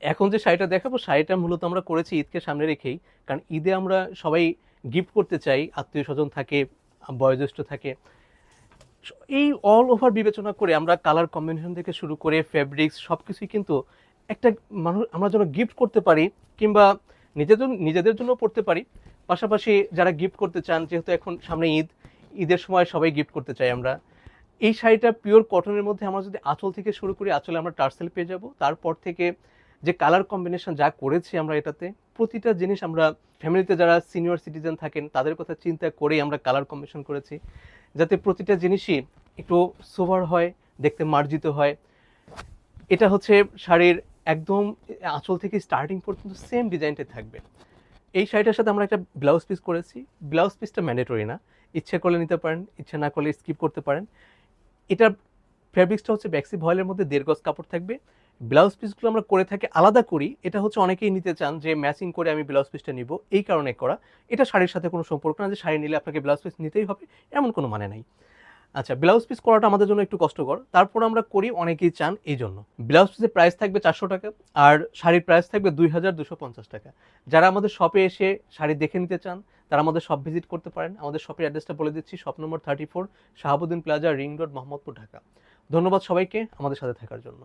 এখন যে শাড়িটা দেখাবো, শাড়িটা মূলত আমরা করেছি ঈদকে সামনে রেখেই। কারণ ঈদে আমরা সবাই গিফট করতে চাই, আত্মীয়-স্বজন থাকে, বয়োজ্যেষ্ঠ থাকে। এই অল ওভার বিবেচনা করে আমরা কালার কম্বিনেশন থেকে শুরু করে ফেব্রিক্স সবকিছুই কিন্তু একটা মানুষ আমরা যেন গিফট করতে পারি, কিংবা নিজেদের জন্য পড়তে পারি। পাশাপাশি যারা গিফট করতে চান, যেহেতু এখন সামনে ঈদ, ঈদের সময় সবাই গিফট করতে চাই আমরা। এই শাড়িটা পিওর কটনের মধ্যে আমরা যদি আঁচল থেকে শুরু করি, আঁচলে আমরা টার্সেল পেয়ে যাব। তারপর থেকে যে কালার কম্বিনেশন যা করেছি আমরা এটাতে, প্রতিটা জিনিস আমরা ফ্যামিলিতে যারা সিনিয়র সিটিজেন থাকেন তাদের কথা চিন্তা করেই আমরা কালার কম্বিনেশন করেছি, যাতে প্রতিটা জিনিসই একটু সোভার হয়, দেখতে মার্জিত হয়। এটা হচ্ছে শাড়ির একদম আঁচল থেকে স্টার্টিং পর্যন্ত সেম ডিজাইনটা থাকবে। এই শাড়িটার সাথে আমরা একটা ব্লাউজ পিস করেছি। ব্লাউজ পিসটা ম্যান্ডেটরি না, ইচ্ছে করলে নিতে পারেন, ইচ্ছে না করলে স্কিপ করতে পারেন। এটা ফেব্রিক্সটা হচ্ছে ব্যাক্সি ভয়েলের মধ্যে 1.5 গজ কাপড় থাকবে। ব্লাউজ পিসগুলো আমরা করে থাকি আলাদা করি, এটা হচ্ছে অনেকেই নিতে চান যে ম্যাচিং করে আমি ব্লাউজ পিসটা নিব, এই কারণে করা। এটা শাড়ির সাথে কোনো সম্পর্ক না যে শাড়ি নিলে আপনাকে ব্লাউজ পিস নিতেই হবে, এমন কোনো মানে নাই। আচ্ছা, ব্লাউজ পিস করাটা আমাদের জন্য একটু কষ্টকর, তারপর আমরা করি, অনেকেই চান এই জন্য। ব্লাউজ পিসের প্রাইস থাকবে 400 টাকা, আর শাড়ির প্রাইস থাকবে 2250 টাকা। যারা আমাদের শপে এসে শাড়ি দেখে নিতে চান তারা আমাদের শপ ভিজিট করতে পারেন। আমাদের শপের অ্যাড্রেসটা বলে দিচ্ছি, shop number 34, Shahabuddin plaza, ring road, Mohammadpur, Dhaka. ধন্যবাদ সবাইকে আমাদের সাথে থাকার জন্য।